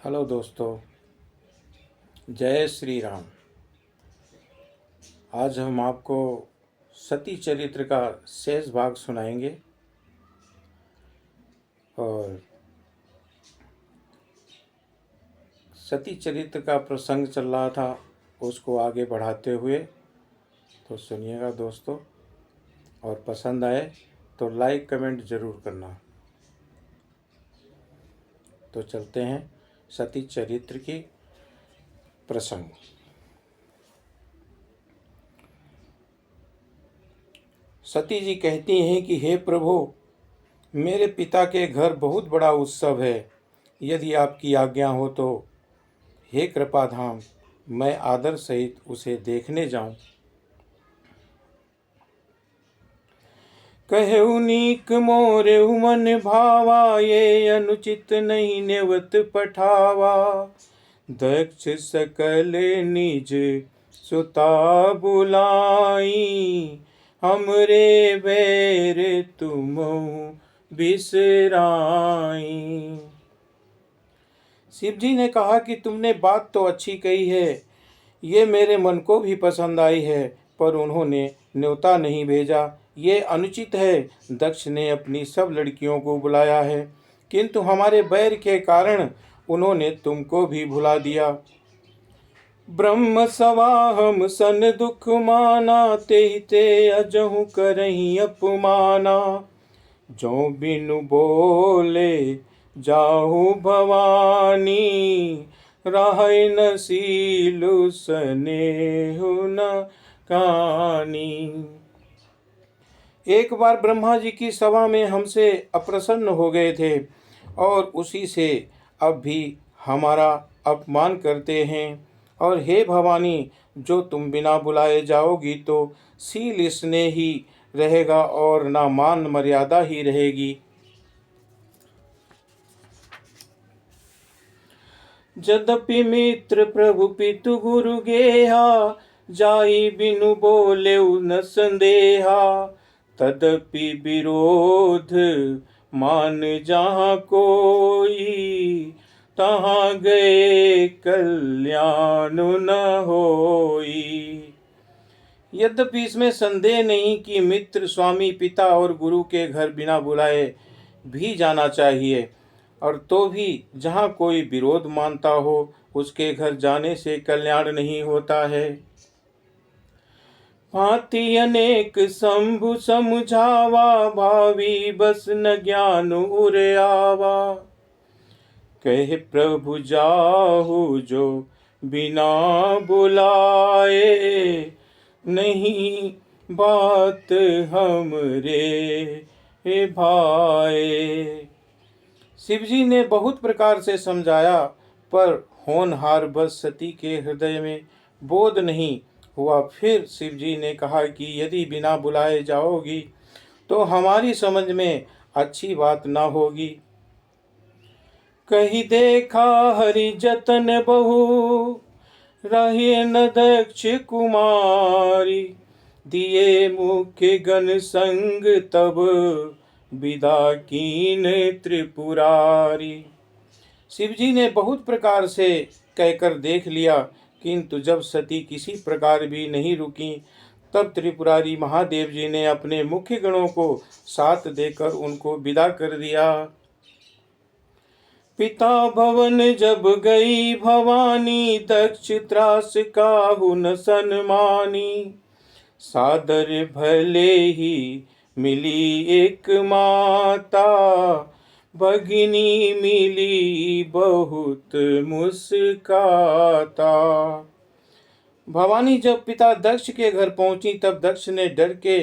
Hello दोस्तों, जय श्री राम। आज हम आपको सती चरित्र का शेष भाग सुनाएंगे और सती चरित्र का प्रसंग चल रहा था, उसको आगे बढ़ाते हुए तो सुनिएगा दोस्तों। और पसंद आए तो लाइक कमेंट ज़रूर करना। तो चलते हैं सती चरित्र की प्रसंग। सती जी कहती हैं कि हे प्रभु, मेरे पिता के घर बहुत बड़ा उत्सव है। यदि आपकी आज्ञा हो तो हे कृपाधाम, मैं आदर सहित उसे देखने जाऊं। कहु नीक मोरे मन भावा, ये अनुचित नहीं नेवत पठावा। दक्ष सकल निज सुता बुलाई, हमरे बैर तुम बिसराई। शिव जी ने कहा कि तुमने बात तो अच्छी कही है, ये मेरे मन को भी पसंद आई है, पर उन्होंने न्योता नहीं भेजा, ये अनुचित है। दक्ष ने अपनी सब लड़कियों को बुलाया है, किंतु हमारे बैर के कारण उन्होंने तुमको भी भुला दिया। ब्रह्म सवा हम सन दुख माना, ते अजहु करही अपमाना। जो बिनु बोले जाहु भवानी, राहै न सीलु सनेहु न कानी। एक बार ब्रह्मा जी की सभा में हमसे अप्रसन्न हो गए थे और उसी से अब भी हमारा अपमान करते हैं। और हे भवानी, जो तुम बिना बुलाए जाओगी तो सील स्नेह ही रहेगा और ना मान मर्यादा ही रहेगी। यद्यपि मित्र प्रभु पितु गुरु गेहा, जाई बिनु बोले न संदेहा। तदपि विरोध मान जहाँ कोई, तहाँ गए कल्याण न होई। यद्यपि इसमें संदेह नहीं कि मित्र, स्वामी, पिता और गुरु के घर बिना बुलाए भी जाना चाहिए, और तो भी जहाँ कोई विरोध मानता हो उसके घर जाने से कल्याण नहीं होता है। भांति अनेक शंभु समझावा, भावी बस न ज्ञान उरे आवा। कहे प्रभु जाहु जो बिना बुलाए, नहीं बात हमरे भाए। शिवजी ने बहुत प्रकार से समझाया, पर होनहार बस सती के हृदय में बोध नहीं हुआ। फिर शिवजी ने कहा कि यदि बिना बुलाए जाओगी तो हमारी समझ में अच्छी बात ना होगी। कही देखा हरि जतन बहु, रहे न दक्ष कुमारी। दिए मुख्य गण संग तब, विदा कीन त्रिपुरारी। शिवजी ने बहुत प्रकार से कहकर देख लिया, किंतु जब सती किसी प्रकार भी नहीं रुकी, तब त्रिपुरारी महादेव जी ने अपने मुख्य गणों को साथ देकर उनको विदा कर दिया। पिता भवन जब गई भवानी, दक्ष त्रास काहु न सन्मानी। सादर भले ही मिली एक माता, भगिनी मिली बहुत मुस्काता। भवानी जब पिता दक्ष के घर पहुंची, तब दक्ष ने डर के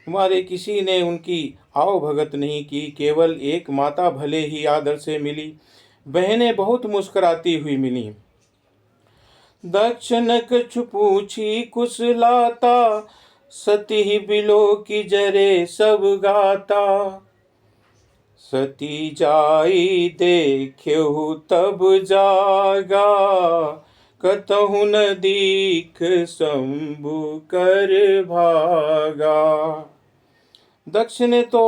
मारे किसी ने उनकी आओ भगत नहीं की। केवल एक माता भले ही आदर से मिली, बहनें बहुत मुस्कुराती हुई मिली। दक्ष न कछु पूछी कुशलाता, सती बिलो की जरे सब गाता। सती जाई देख्यहु तब जागा, कतहु न दीख शंभु कर भागा। दक्ष ने तो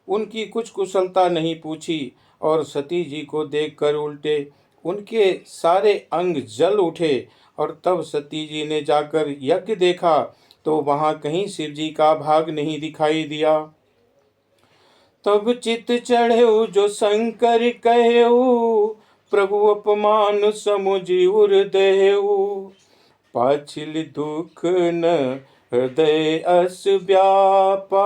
उनकी कुछ कुशलता नहीं पूछी और सती जी को देखकर उल्टे उनके सारे अंग जल उठे। और तब सती जी ने जाकर यज्ञ देखा तो वहां कहीं शिव जी का भाग नहीं दिखाई दिया। तब चित चढ़ेऊ जो शंकर कहेऊ, प्रभु अपमान समुझ उर देऊ। पाछिल दुख न हृदय अस व्यापा,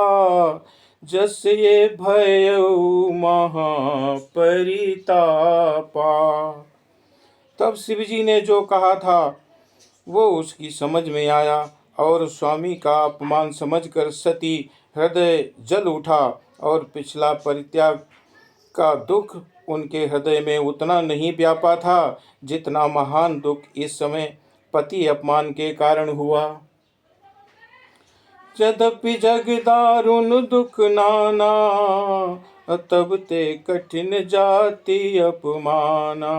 जस ये भयऊ महापरितापा। तब शिव जी ने जो कहा था वो उसकी समझ में आया और स्वामी का अपमान समझकर सती हृदय जल उठा और पिछला परित्याग का दुख उनके हृदय में उतना नहीं व्यापा था जितना महान दुख इस समय पति अपमान के कारण हुआ। यद्यपि जग दारुण दुख नाना, तब ते कठिन जाति अपमाना।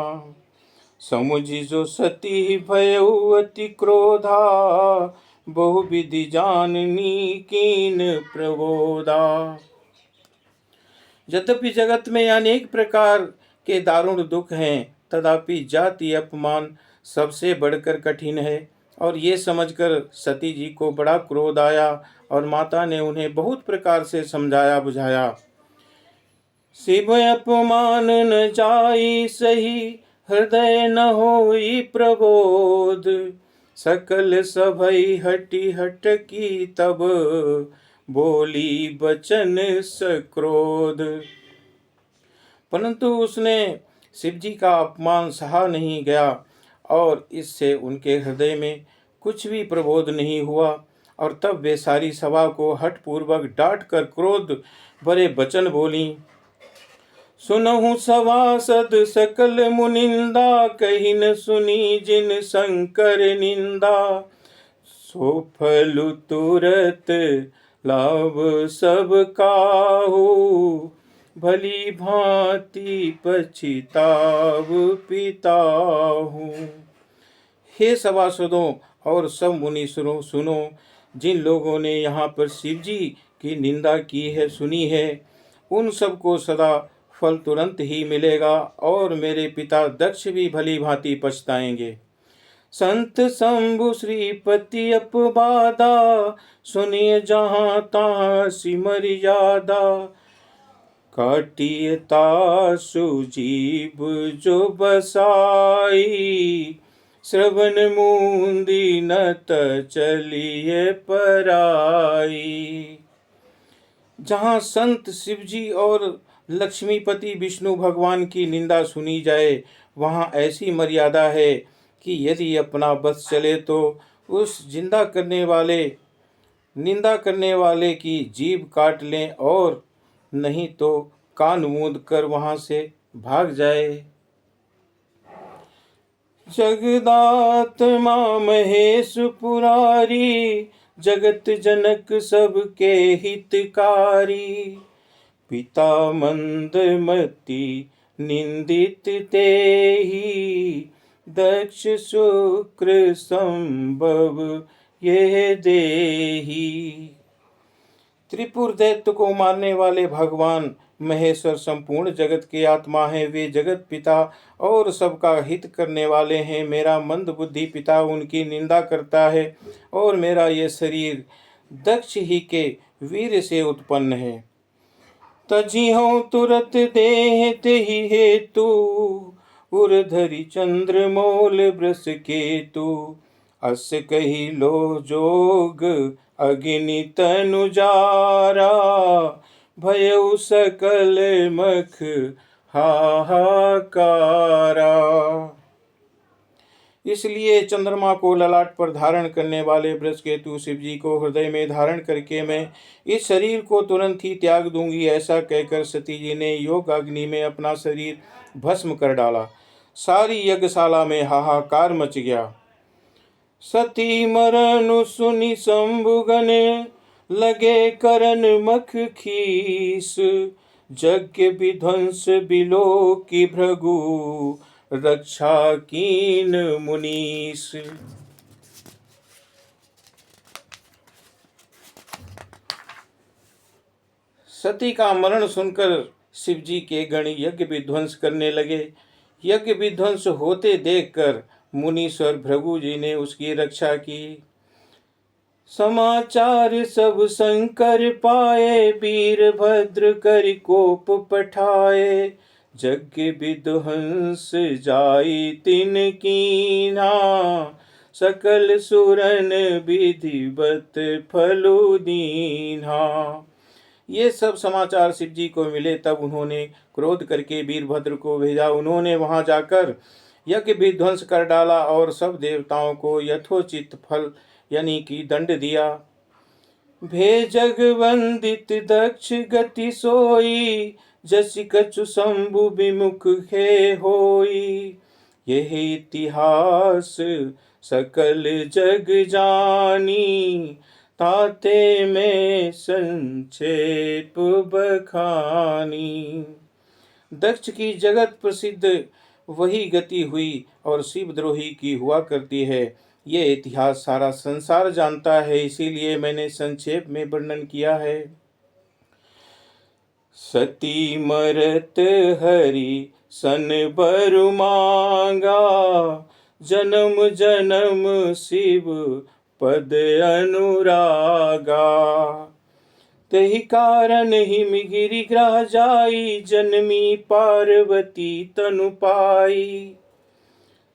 समुझि जो सती भयउ अति क्रोधा, बहु विधि जाननी कीन प्रबोधा। यद्यपि जगत में अनेक प्रकार के दारुण दुख हैं, तथापि जाति अपमान सबसे बढ़कर कठिन है। और ये समझकर सती जी को बड़ा क्रोध आया और माता ने उन्हें बहुत प्रकार से समझाया बुझाया। शिव अपमान न जाई सही, हृदय न होई प्रबोध। सकल सभई हटी हटकी, तब बोली बचन सक्रोध। परंतु उसने शिव जी का अपमान सहा नहीं गया और इससे उनके हृदय में कुछ भी प्रबोध नहीं हुआ। और तब वे सारी सभा को हठपूर्वक डांट कर क्रोध भरे वचन बोली। सुनहु सभासद सकल मुनिंदा, कही न सुनी जिन शंकर निंदा। सो फलु तुरत लाभ सब काहू, भली भांति पछिताव पिताहू। हे सभासदों और सब मुनीश्वरों, सुनो, जिन लोगों ने यहाँ पर शिव जी की निंदा की है सुनी है, उन सबको सदा फल तुरंत ही मिलेगा और मेरे पिता दक्ष भी भली भांति पछताएंगे। संत शंभु श्रीपति अपवादा, सुनिए जहाँ तहाँ सिमरियादा। काटियता सुजीव जो बसाई, श्रवण मुंदी नत चलिए पराई। जहाँ संत शिवजी और लक्ष्मीपति विष्णु भगवान की निंदा सुनी जाए, वहाँ ऐसी मर्यादा है कि यदि अपना बस चले तो उस निंदा करने वाले की जीभ काट लें और नहीं तो कान मूंद कर वहाँ से भाग जाए। जगदात्मा महेश पुरारी, जगत जनक सबके हितकारी। पिता मंदमति निंदित तेहि, दक्ष शुक्र संभव ये देही। त्रिपुर दैत्य को मारने वाले भगवान महेश्वर संपूर्ण जगत के आत्मा हैं। वे जगत पिता और सबका हित करने वाले हैं। मेरा मंद बुद्धि पिता उनकी निंदा करता है और मेरा ये शरीर दक्ष ही के वीर से उत्पन्न है। तजिहो तुरत देह तेहि हेतु, उर्धरि चंद्र मोल वृष केतु। अस कही लो जोग अग्नि तनु जारा, भयउ सकल मख हाहाकारा। इसलिए चंद्रमा को ललाट पर धारण करने वाले बृहस्पति शिव जी को हृदय में धारण करके मैं इस शरीर को तुरंत ही त्याग दूंगी, ऐसा कहकर सती जी ने योग अग्नि में अपना शरीर भस्म कर डाला। सारी यज्ञशाला में हाहाकार मच गया। सती मरनु सुनि शंभुगण, लगे करन मख खीस। यज्ञ विध्वंस बिलो की भृगु, रक्षा कीन मुनीस। सती का मरण सुनकर शिव जी के गण यज्ञ विध्वंस करने लगे। यज्ञ विध्वंस होते देखकर मुनीश्वर भृगु जी ने उसकी रक्षा की। समाचार सब शंकर पाए, वीरभद्र कर कोप पठाए। यज्ञ विध्वंस जाई तिन कीन्हा, सकल सुरन विधिवत फलु दीन्हा। ये सब समाचार शिव जी को मिले, तब उन्होंने क्रोध करके वीरभद्र को भेजा। उन्होंने वहां जाकर यज्ञ विध्वंस कर डाला और सब देवताओं को यथोचित फल यानी कि दंड दिया। भेजग वंदित दक्ष गति सोई, जसि कछु शंभु विमुख खे होई। यह इतिहास सकल जग जानी, ताते में संक्षेप बखानी। दक्ष की जगत प्रसिद्ध वही गति हुई और शिवद्रोही की हुआ करती है। ये इतिहास सारा संसार जानता है, इसीलिए मैंने संक्षेप में वर्णन किया है। सती मरत हरि सन बरु मांगा, जन्म जन्म शिव पद अनुरागा। तहि कारण हिम गिरि ग्रह जाई, जन्मी पार्वती तनु पाई।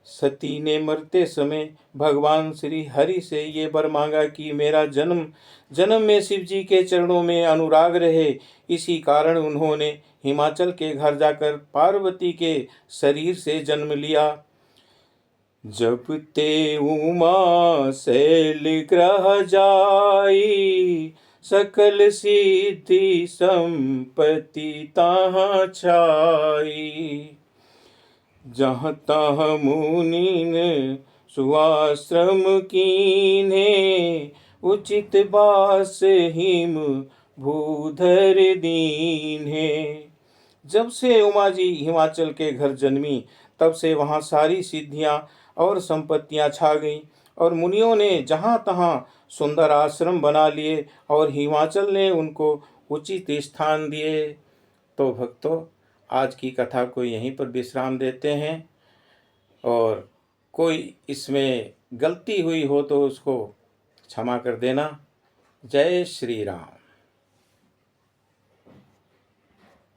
सती ने मरते समय भगवान श्री हरि से ये वर मांगा कि मेरा जन्म जन्म में शिव जी के चरणों में अनुराग रहे। इसी कारण उन्होंने हिमाचल के घर जाकर पार्वती के शरीर से जन्म लिया। जब ते उमा शैल ग्रह जाई, सकल सिद्धि संपत्ति ताहाँ छाई। जहाँ तहाँ मुनीन सुआश्रम कीन्हे, उचित बास हिम भूधर दीन्हे। जब से उमा जी हिमाचल के घर जन्मी, तब से वहाँ सारी सिद्धियाँ और संपत्तियाँ छा गईं और मुनियों ने जहाँ तहाँ सुंदर आश्रम बना लिए और हिमाचल ने उनको उचित स्थान दिए। तो भक्तों, आज की कथा को यहीं पर विश्राम देते हैं और कोई इसमें गलती हुई हो तो उसको क्षमा कर देना। जय श्री राम।